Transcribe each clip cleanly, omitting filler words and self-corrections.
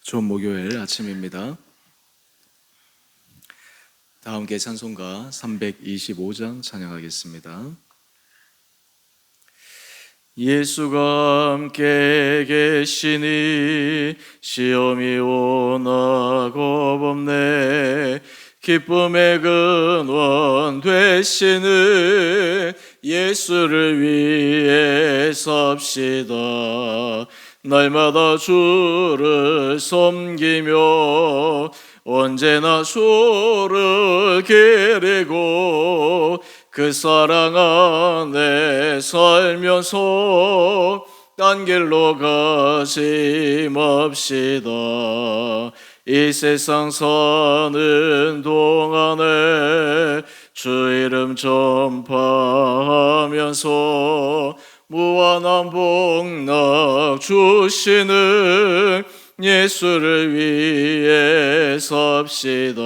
좋은 목요일 아침입니다. 다 함께 찬송가 325장 찬양하겠습니다. 예수가 함께 계시니 시험이 오나 겁없네. 기쁨의 근원 되시는 예수를 위해 섭시다. 날마다 주를 섬기며 언제나 주를 기리고 그 사랑 안에 살면서 딴 길로 가지 맙시다. 이 세상 사는 동안에 주 이름 전파하면서 무한한 복락 주시는 예수를 위해 삽시다.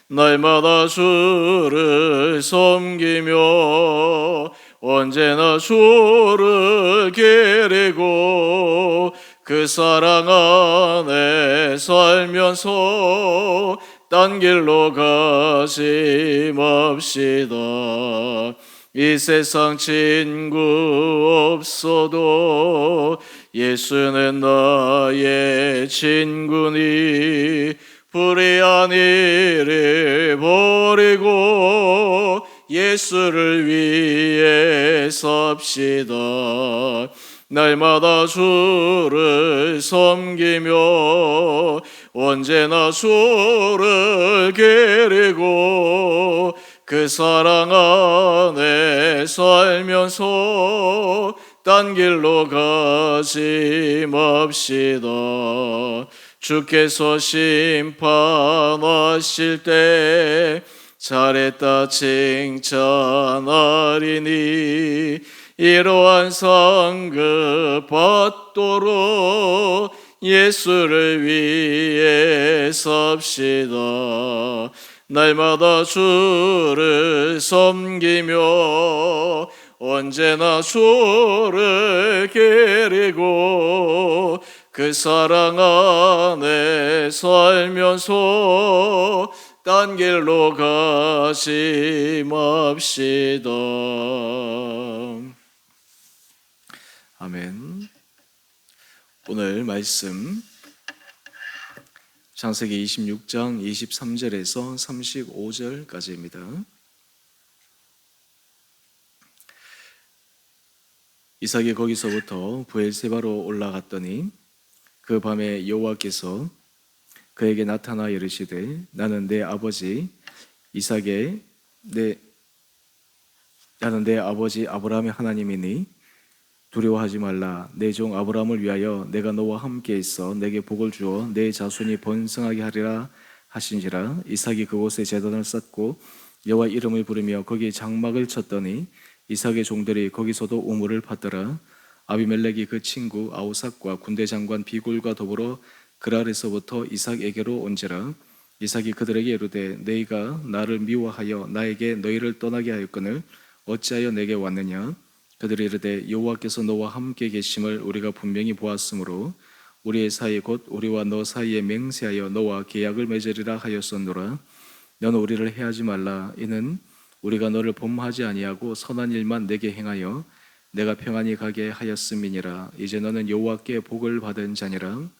날마다 주를 섬기며 언제나 주를 기리고 그 사랑 안에 살면서 딴 길로 가지 맙시다. 이 세상 친구 없어도 예수는 나의 친구니 불의한 일을 버리고 예수를 위해 삽시다. 날마다 주를 섬기며 언제나 주를 기리고 그 사랑 안에 살면서 딴 길로 가지 맙시다. 주께서 심판하실 때 잘했다 칭찬하리니 이러한 상급 받도록 예수를 위해 삽시다. 날마다 주를 섬기며 언제나 주를 기리고 그 사랑 안에 살면서 딴 길로 가지 맙시다. 아멘. 오늘 말씀 창세기 26장 23절에서 35절까지입니다. 이삭이 거기서부터 브엘세바로 올라갔더니 그 밤에 여호와께서 그에게 나타나 이르시되 나는 내 아버지 아브라함의 하나님이니 두려워하지 말라. 내 종 아브라함을 위하여 내가 너와 함께 있어 내게 복을 주어 내 자손이 번성하게 하리라 하신지라. 이삭이 그곳에 제단을 쌓고 여호와 이름을 부르며 거기에 장막을 쳤더니 이삭의 종들이 거기서도 우물을 팠더라. 아비멜렉이 그 친구 아우삭과 군대 장관 비굴과 더불어 그랄에서부터 이삭에게로 온지라. 이삭이 그들에게 이르되 너희가 나를 미워하여 나에게 너희를 떠나게 하였거늘 어찌하여 내게 왔느냐. 그들이 이르되 여호와께서 너와 함께 계심을 우리가 분명히 보았으므로 우리의 사이 곧 우리와 너 사이에 맹세하여 너와 계약을 맺으리라 하였었노라. 너는 우리를 해하지 말라. 이는 우리가 너를 범하지 아니하고 선한 일만 내게 행하여 내가 평안히 가게 하였음이니라. 이제 너는 여호와께 복을 받은 자니라.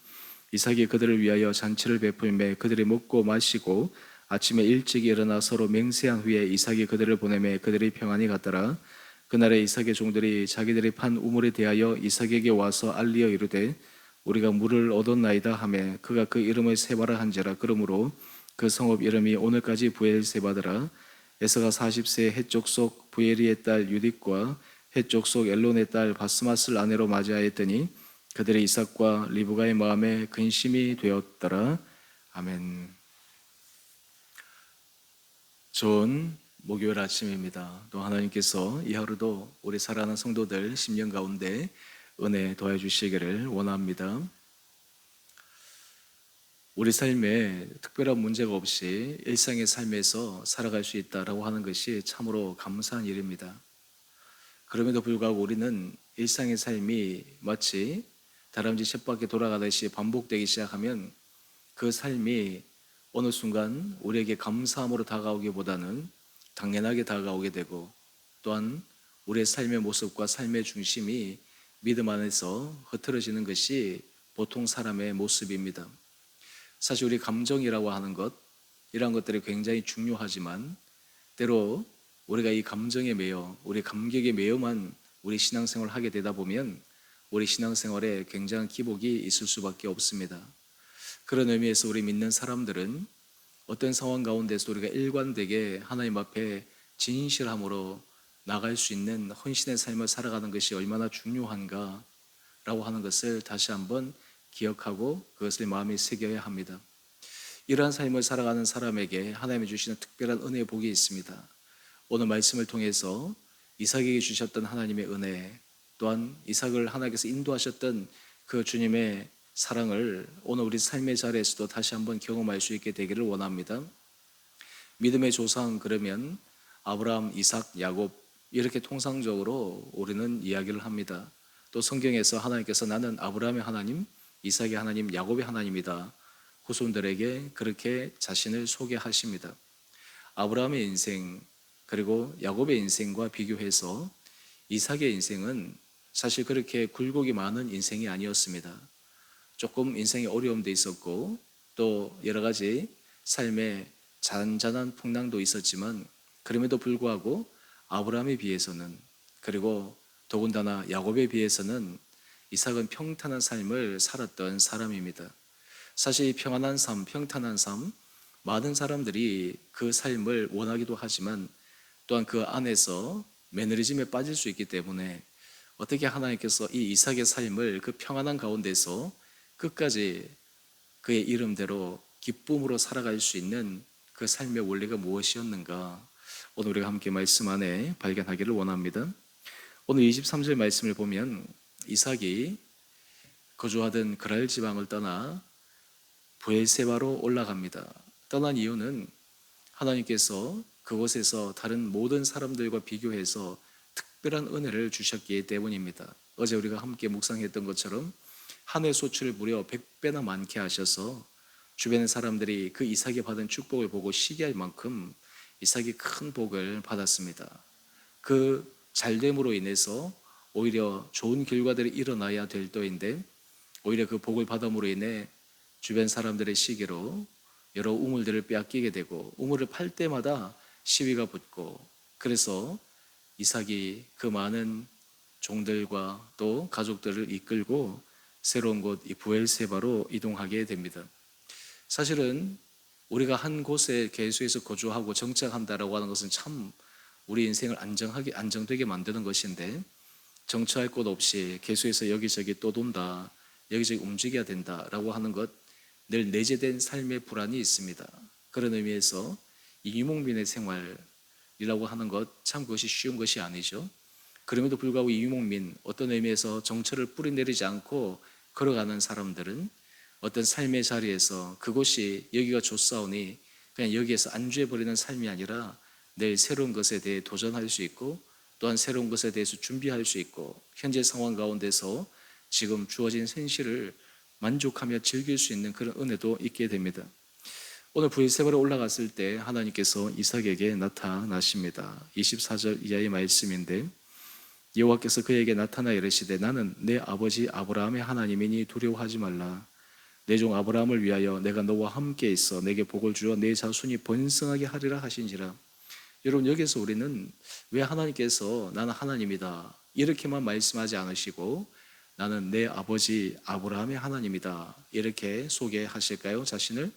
이삭이 그들을 위하여 잔치를 베풀매 그들이 먹고 마시고 아침에 일찍 일어나 서로 맹세한 후에 이삭이 그들을 보내매 그들이 평안히 갔더라. 그날에 이삭의 종들이 자기들이 판 우물에 대하여 이삭에게 와서 알리어 이르되 우리가 물을 얻었나이다 하매 그가 그 이름을 세바라 한지라. 그러므로 그 성읍 이름이 오늘까지 브엘세바더라. 에서가 40세에 해쪽 속 부에리의 딸 유딕과 해쪽 속 엘론의 딸 바스맛을 아내로 맞이하였더니 그들의 이삭과 리브가의 마음에 근심이 되었더라. 아멘. 좋은 목요일 아침입니다. 또 하나님께서 이 하루도 우리 사랑하는 성도들 심령 가운데 은혜 더해 주시기를 원합니다. 우리 삶에 특별한 문제가 없이 일상의 삶에서 살아갈 수 있다라고 하는 것이 참으로 감사한 일입니다. 그럼에도 불구하고 우리는 일상의 삶이 마치 다람쥐 쳇바퀴 돌아가듯이 반복되기 시작하면 그 삶이 어느 순간 우리에게 감사함으로 다가오기보다는 당연하게 다가오게 되고, 또한 우리의 삶의 모습과 삶의 중심이 믿음 안에서 흐트러지는 것이 보통 사람의 모습입니다. 사실 우리 감정이라고 하는 것, 이러한 것들이 굉장히 중요하지만 때로 우리가 이 감정에 매여, 우리 감격에 매여만 우리 신앙생활을 하게 되다 보면 우리 신앙생활에 굉장한 기복이 있을 수밖에 없습니다. 그런 의미에서 우리 믿는 사람들은 어떤 상황 가운데서 우리가 일관되게 하나님 앞에 진실함으로 나갈 수 있는 헌신의 삶을 살아가는 것이 얼마나 중요한가 라고 하는 것을 다시 한번 기억하고 그것을 마음에 새겨야 합니다. 이러한 삶을 살아가는 사람에게 하나님이 주시는 특별한 은혜의 복이 있습니다. 오늘 말씀을 통해서 이삭에게 주셨던 하나님의 은혜, 또한 이삭을 하나님께서 인도하셨던 그 주님의 사랑을 오늘 우리 삶의 자리에서도 다시 한번 경험할 수 있게 되기를 원합니다. 믿음의 조상 그러면 아브라함, 이삭, 야곱 이렇게 통상적으로 우리는 이야기를 합니다. 또 성경에서 하나님께서 나는 아브라함의 하나님, 이삭의 하나님, 야곱의 하나님이다. 후손들에게 그렇게 자신을 소개하십니다. 아브라함의 인생 그리고 야곱의 인생과 비교해서 이삭의 인생은 사실 그렇게 굴곡이 많은 인생이 아니었습니다. 조금 인생에 어려움도 있었고 또 여러 가지 삶의 잔잔한 풍랑도 있었지만 그럼에도 불구하고 아브라함에 비해서는, 그리고 더군다나 야곱에 비해서는 이삭은 평탄한 삶을 살았던 사람입니다. 사실 이 평안한 삶, 평탄한 삶, 많은 사람들이 그 삶을 원하기도 하지만 또한 그 안에서 매너리즘에 빠질 수 있기 때문에 어떻게 하나님께서 이 이삭의 삶을 그 평안한 가운데서 끝까지 그의 이름대로 기쁨으로 살아갈 수 있는 그 삶의 원리가 무엇이었는가, 오늘 우리가 함께 말씀 안에 발견하기를 원합니다. 오늘 23절 말씀을 보면 이삭이 거주하던 그랄 지방을 떠나 브엘세바로 올라갑니다. 떠난 이유는 하나님께서 그곳에서 다른 모든 사람들과 비교해서 특별한 은혜를 주셨기 때문입니다. 어제 우리가 함께 묵상했던 것처럼 한 해 소출을 무려 100배나 많게 하셔서 주변의 사람들이 그 이삭이 받은 축복을 보고 시기할 만큼 이삭이 큰 복을 받았습니다. 그 잘됨으로 인해서 오히려 좋은 결과들이 일어나야 될 터인데 오히려 그 복을 받음으로 인해 주변 사람들의 시기로 여러 우물들을 빼앗기게 되고 우물을 팔 때마다 시위가 붙고, 그래서 이삭이 그 많은 종들과 또 가족들을 이끌고 새로운 곳 이 브엘세바로 이동하게 됩니다. 사실은 우리가 한 곳에 계속해서 거주하고 정착한다라고 하는 것은 참 우리 인생을 안정되게 만드는 것인데, 정처할 곳 없이 계속해서 여기저기 또 돈다, 여기저기 움직여야 된다라고 하는 것, 늘 내재된 삶의 불안이 있습니다. 그런 의미에서 이 유목민의 생활이라고 하는 것, 참 그것이 쉬운 것이 아니죠. 그럼에도 불구하고 이 유목민, 어떤 의미에서 정처를 뿌리내리지 않고 걸어가는 사람들은 어떤 삶의 자리에서 그곳이 여기가 좋사오니 그냥 여기에서 안주해버리는 삶이 아니라 내일 새로운 것에 대해 도전할 수 있고 또한 새로운 것에 대해서 준비할 수 있고 현재 상황 가운데서 지금 주어진 현실을 만족하며 즐길 수 있는 그런 은혜도 있게 됩니다. 오늘 브엘세바로 올라갔을 때 하나님께서 이삭에게 나타나십니다. 24절 이하의 말씀인데 여호와께서 그에게 나타나 이르시되 나는 내 아버지 아브라함의 하나님이니 두려워하지 말라. 내 종 아브라함을 위하여 내가 너와 함께 있어 내게 복을 주어 내 자손이 번성하게 하리라 하신지라. 여러분, 여기서 우리는 왜 하나님께서 나는 하나님이다 이렇게만 말씀하지 않으시고 나는 내 아버지 아브라함의 하나님이다 이렇게 소개하실까요, 자신을?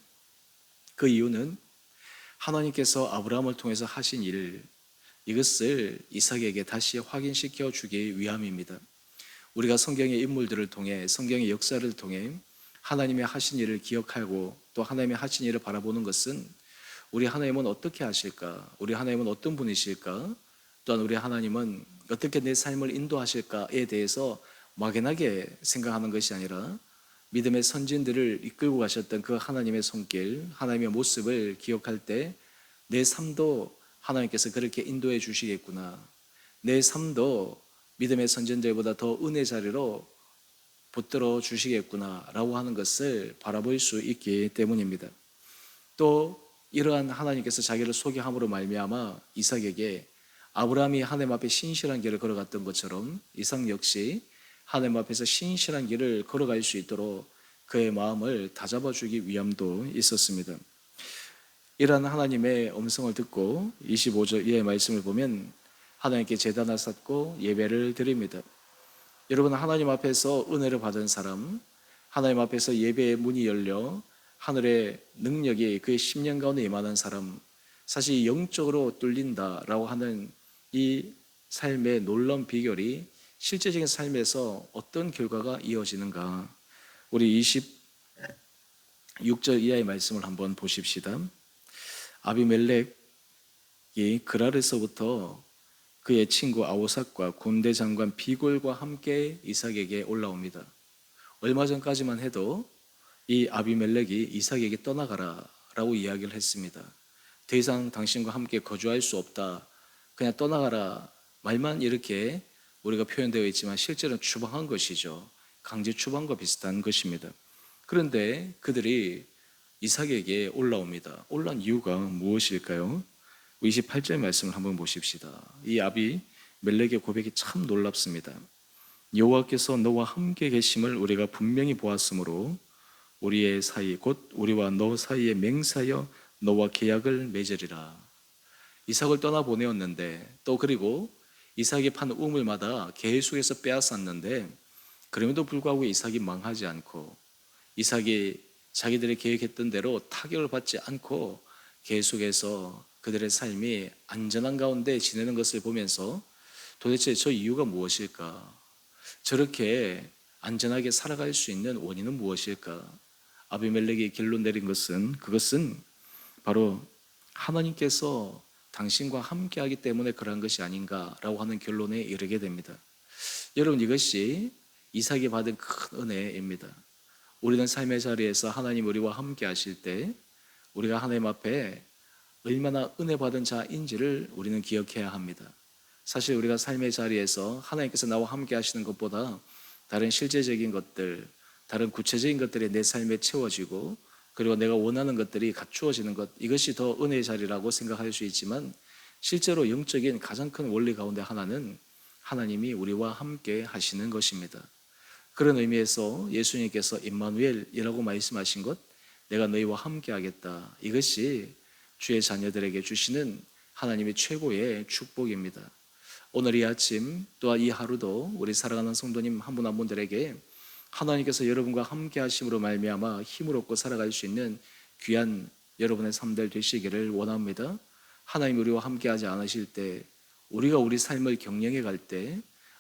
그 이유는 하나님께서 아브라함을 통해서 하신 일, 이것을 이삭에게 다시 확인시켜 주기 위함입니다. 우리가 성경의 인물들을 통해, 성경의 역사를 통해 하나님의 하신 일을 기억하고 또 하나님의 하신 일을 바라보는 것은 우리 하나님은 어떻게 하실까? 우리 하나님은 어떤 분이실까? 또한 우리 하나님은 어떻게 내 삶을 인도하실까에 대해서 막연하게 생각하는 것이 아니라 믿음의 선진들을 이끌고 가셨던 그 하나님의 손길, 하나님의 모습을 기억할 때 내 삶도 하나님께서 그렇게 인도해 주시겠구나, 내 삶도 믿음의 선진들보다 더 은혜 자리로 붙들어 주시겠구나라고 하는 것을 바라볼 수 있기 때문입니다. 또 이러한 하나님께서 자기를 소개함으로 말미암아 이삭에게 아브라함이 하나님 앞에 신실한 길을 걸어갔던 것처럼 이삭 역시 하나님 앞에서 신실한 길을 걸어갈 수 있도록 그의 마음을 다잡아 주기 위함도 있었습니다. 이러한 하나님의 음성을 듣고 25절 이하의 말씀을 보면 하나님께 제단을 쌓고 예배를 드립니다. 여러분, 하나님 앞에서 은혜를 받은 사람, 하나님 앞에서 예배의 문이 열려 하늘의 능력이 그의 심령 가운데 임하는 사람, 사실 영적으로 뚫린다라고 하는 이 삶의 놀라운 비결이 실제적인 삶에서 어떤 결과가 이어지는가? 우리 26절 이하의 말씀을 한번 보십시다. 아비멜렉이 그랄에서부터 그의 친구 아우삭과 군대 장관 비골과 함께 이삭에게 올라옵니다. 얼마 전까지만 해도 이 아비멜렉이 이삭에게 떠나가라 라고 이야기를 했습니다. 더 이상 당신과 함께 거주할 수 없다, 그냥 떠나가라 말만 이렇게 우리가 표현되어 있지만 실제로는 추방한 것이죠. 강제 추방과 비슷한 것입니다. 그런데 그들이 이삭에게 올라옵니다. 올라온 이유가 무엇일까요? 28절 말씀을 한번 보십시다. 이 아비멜렉의 고백이 참 놀랍습니다. 여호와께서 너와 함께 계심을 우리가 분명히 보았으므로 우리의 사이 곧 우리와 너 사이에 맹세하여 너와 계약을 맺으리라. 이삭을 떠나보내었는데 또 그리고 이삭이 판 우물마다 계속해서 빼앗았는데 그럼에도 불구하고 이삭이 망하지 않고 이삭이 자기들이 계획했던 대로 타격을 받지 않고 계속해서 그들의 삶이 안전한 가운데 지내는 것을 보면서 도대체 저 이유가 무엇일까? 저렇게 안전하게 살아갈 수 있는 원인은 무엇일까? 아비멜렉이 결론 내린 것은 그것은 바로 하나님께서 당신과 함께하기 때문에 그러한 것이 아닌가라고 하는 결론에 이르게 됩니다. 여러분, 이것이 이삭이 받은 큰 은혜입니다. 우리는 삶의 자리에서 하나님 우리와 함께 하실 때 우리가 하나님 앞에 얼마나 은혜 받은 자인지를 우리는 기억해야 합니다. 사실 우리가 삶의 자리에서 하나님께서 나와 함께 하시는 것보다 다른 실제적인 것들, 다른 구체적인 것들이 내 삶에 채워지고 그리고 내가 원하는 것들이 갖추어지는 것, 이것이 더 은혜의 자리라고 생각할 수 있지만 실제로 영적인 가장 큰 원리 가운데 하나는 하나님이 우리와 함께 하시는 것입니다. 그런 의미에서 예수님께서 임마누엘이라고 말씀하신 것, 내가 너희와 함께 하겠다, 이것이 주의 자녀들에게 주시는 하나님의 최고의 축복입니다. 오늘 이 아침 또한 이 하루도 우리 사랑하는 성도님 한 분 한 분들에게 하나님께서 여러분과 함께 하심으로 말미암아 힘을 얻고 살아갈 수 있는 귀한 여러분의 삶들 되시기를 원합니다. 하나님 우리와 함께 하지 않으실 때, 우리가 우리 삶을 경영해 갈 때,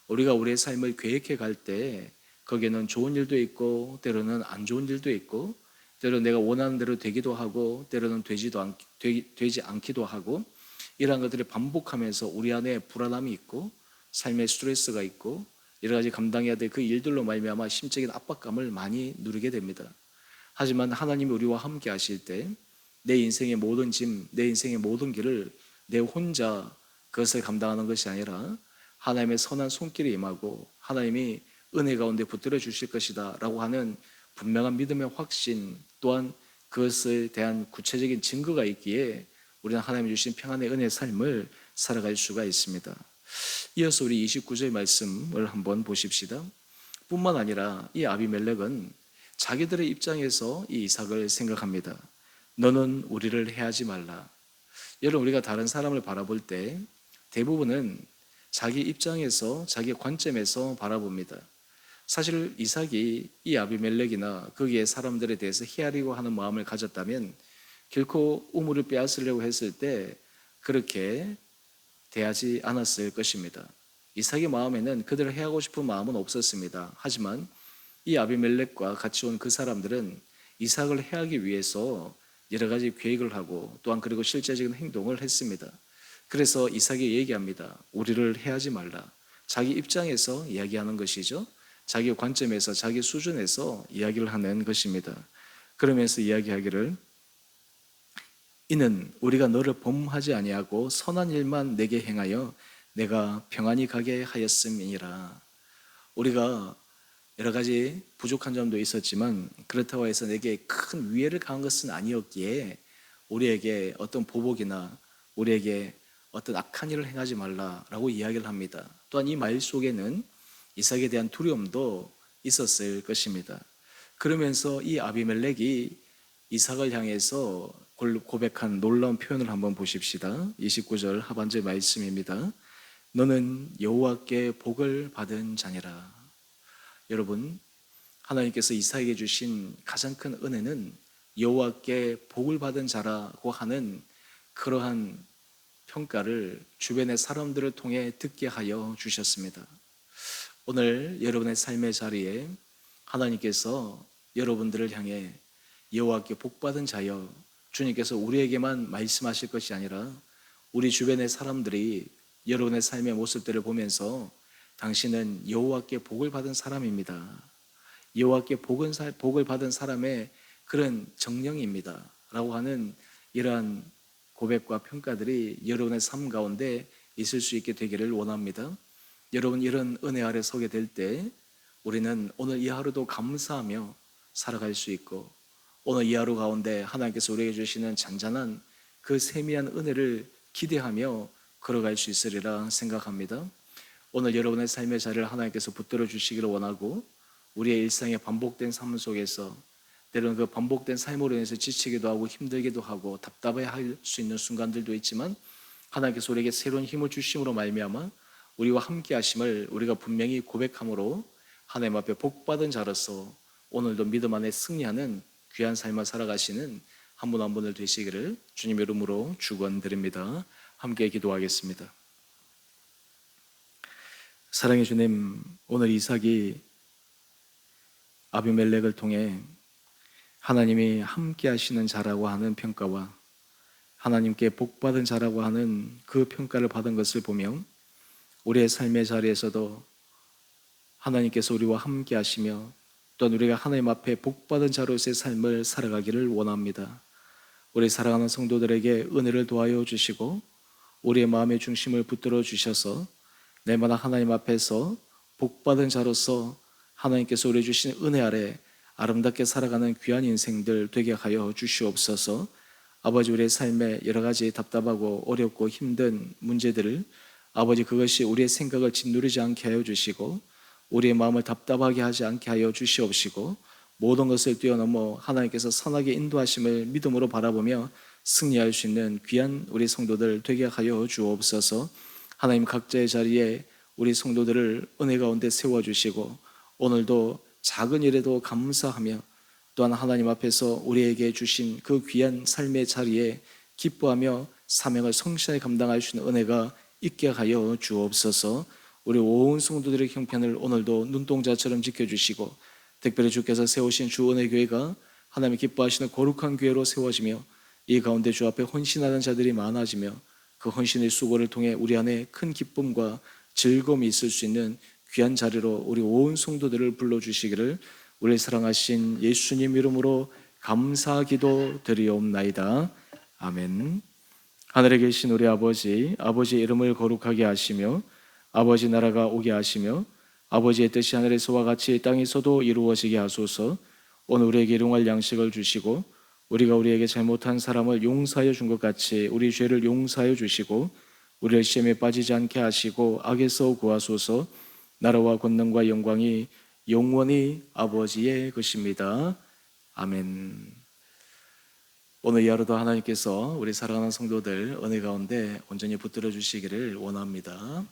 우리가 우리의 삶을 계획해 갈 때 거기에는 좋은 일도 있고 때로는 안 좋은 일도 있고 때로는 내가 원하는 대로 되기도 하고 때로는 되지 않기도 하고 이러한 것들이 반복하면서 우리 안에 불안함이 있고 삶의 스트레스가 있고 여러 가지 감당해야 될 그 일들로 말미암아 심적인 압박감을 많이 누리게 됩니다. 하지만 하나님이 우리와 함께 하실 때 내 인생의 모든 짐, 내 인생의 모든 길을 내 혼자 그것을 감당하는 것이 아니라 하나님의 선한 손길이 임하고 하나님이 은혜 가운데 붙들어 주실 것이다 라고 하는 분명한 믿음의 확신, 또한 그것에 대한 구체적인 증거가 있기에 우리는 하나님이 주신 평안의 은혜의 삶을 살아갈 수가 있습니다. 이어서 우리 29절 말씀을 한번 보십시다. 뿐만 아니라 이 아비멜렉은 자기들의 입장에서 이 이삭을 생각합니다. 너는 우리를 해하지 말라. 여러분, 우리가 다른 사람을 바라볼 때 대부분은 자기 입장에서 자기 관점에서 바라봅니다. 사실 이삭이 이 아비멜렉이나 거기에 사람들에 대해서 헤아리고 하는 마음을 가졌다면 결코 우물을 빼앗으려고 했을 때 그렇게 대하지 않았을 것입니다. 이삭의 마음에는 그들을 해하고 싶은 마음은 없었습니다. 하지만 이 아비멜렉과 같이 온 그 사람들은 이삭을 해하기 위해서 여러 가지 계획을 하고 또한 그리고 실제적인 행동을 했습니다. 그래서 이삭이 얘기합니다. 우리를 해하지 말라. 자기 입장에서 이야기하는 것이죠. 자기 관점에서 자기 수준에서 이야기를 하는 것입니다. 그러면서 이야기하기를 이는 우리가 너를 범하지 아니하고 선한 일만 내게 행하여 내가 평안히 가게 하였음이니라. 우리가 여러 가지 부족한 점도 있었지만 그렇다고 해서 내게 큰 위해를 가한 것은 아니었기에 우리에게 어떤 보복이나 우리에게 어떤 악한 일을 행하지 말라라고 이야기를 합니다. 또한 이 말 속에는 이삭에 대한 두려움도 있었을 것입니다. 그러면서 이 아비멜렉이 이삭을 향해서 고백한 놀라운 표현을 한번 보십시다. 29절 하반절 말씀입니다. 너는 여호와께 복을 받은 자니라. 여러분, 하나님께서 이삭에게 주신 가장 큰 은혜는 여호와께 복을 받은 자라고 하는 그러한 평가를 주변의 사람들을 통해 듣게 하여 주셨습니다. 오늘 여러분의 삶의 자리에 하나님께서 여러분들을 향해 여호와께 복받은 자여, 주님께서 우리에게만 말씀하실 것이 아니라 우리 주변의 사람들이 여러분의 삶의 모습들을 보면서 당신은 여호와께 복을 받은 사람입니다, 여호와께 복을 받은 사람의 그런 정령입니다 라고 하는 이러한 고백과 평가들이 여러분의 삶 가운데 있을 수 있게 되기를 원합니다. 여러분, 이런 은혜 아래 서게 될 때 우리는 오늘 이 하루도 감사하며 살아갈 수 있고, 오늘 이 하루 가운데 하나님께서 우리에게 주시는 잔잔한 그 세미한 은혜를 기대하며 걸어갈 수 있으리라 생각합니다. 오늘 여러분의 삶의 자리를 하나님께서 붙들어 주시기를 원하고, 우리의 일상의 반복된 삶 속에서 때로는 그 반복된 삶으로 인해서 지치기도 하고 힘들기도 하고 답답해 할 수 있는 순간들도 있지만, 하나님께서 우리에게 새로운 힘을 주심으로 말미암아 우리와 함께 하심을 우리가 분명히 고백함으로 하나님 앞에 복받은 자로서 오늘도 믿음 안에 승리하는 귀한 삶을 살아가시는 한 분 한 분을 되시기를 주님의 이름으로 축원드립니다. 함께 기도하겠습니다. 사랑의 주님, 오늘 이삭이 아비멜렉을 통해 하나님이 함께 하시는 자라고 하는 평가와 하나님께 복받은 자라고 하는 그 평가를 받은 것을 보며 우리의 삶의 자리에서도 하나님께서 우리와 함께 하시며 또한 우리가 하나님 앞에 복받은 자로서의 삶을 살아가기를 원합니다. 우리 사랑하는 성도들에게 은혜를 도하여 주시고 우리의 마음의 중심을 붙들어 주셔서 내마다 하나님 앞에서 복받은 자로서 하나님께서 우리 주신 은혜 아래 아름답게 살아가는 귀한 인생들 되게 하여 주시옵소서. 아버지, 우리의 삶에 여러 가지 답답하고 어렵고 힘든 문제들을 아버지, 그것이 우리의 생각을 짓누르지 않게 하여 주시고 우리의 마음을 답답하게 하지 않게 하여 주시옵시고, 모든 것을 뛰어넘어 하나님께서 선하게 인도하심을 믿음으로 바라보며 승리할 수 있는 귀한 우리 성도들 되게 하여 주옵소서. 하나님, 각자의 자리에 우리 성도들을 은혜 가운데 세워주시고 오늘도 작은 일에도 감사하며 또한 하나님 앞에서 우리에게 주신 그 귀한 삶의 자리에 기뻐하며 사명을 성실하게 감당할 수 있는 은혜가 있게 하여 주옵소서. 우리 온 성도들의 형편을 오늘도 눈동자처럼 지켜주시고 특별히 주께서 세우신 주은혜교회가 하나님이 기뻐하시는 거룩한 교회로 세워지며 이 가운데 주 앞에 헌신하는 자들이 많아지며 그 헌신의 수고를 통해 우리 안에 큰 기쁨과 즐거움이 있을 수 있는 귀한 자리로 우리 온 성도들을 불러주시기를 우리 사랑하신 예수님 이름으로 감사기도 드리옵나이다. 아멘. 하늘에 계신 우리 아버지, 아버지의 이름을 거룩하게 하시며 아버지 나라가 오게 하시며 아버지의 뜻이 하늘에서와 같이 땅에서도 이루어지게 하소서. 오늘 우리에게 일용할 양식을 주시고 우리가 우리에게 잘못한 사람을 용서하여 준 것 같이 우리 죄를 용서하여 주시고 우리를 시험에 빠지지 않게 하시고 악에서 구하소서. 나라와 권능과 영광이 영원히 아버지의 것입니다. 아멘. 오늘 이 하루도 하나님께서 우리 사랑하는 성도들 은혜 가운데 온전히 붙들어 주시기를 원합니다.